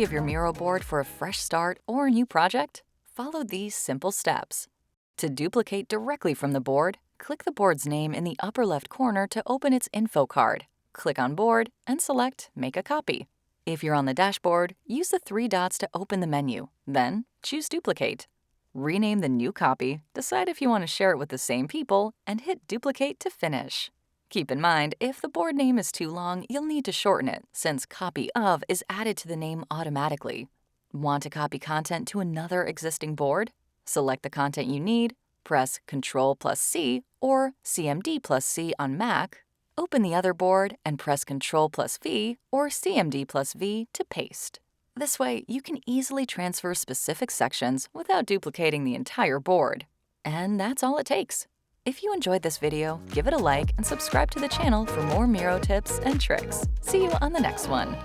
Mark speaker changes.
Speaker 1: copy of your Miro board for a fresh start or a new project? Follow these simple steps. To duplicate directly from the board, click the board's name in the upper left corner to open its info card. Click on Board and select Make a Copy. If you're on the dashboard, use the 3 dots to open the menu, then choose Duplicate. Rename the new copy, decide if you want to share it with the same people, and hit Duplicate to finish. Keep in mind, if the board name is too long, you'll need to shorten it, since Copy Of is added to the name automatically. Want to copy content to another existing board? Select the content you need, press Ctrl+C or CMD+C on Mac, open the other board, and press Ctrl+V or CMD+V to paste. This way, you can easily transfer specific sections without duplicating the entire board. And that's all it takes. If you enjoyed this video, give it a like and subscribe to the channel for more Miro tips and tricks. See you on the next one.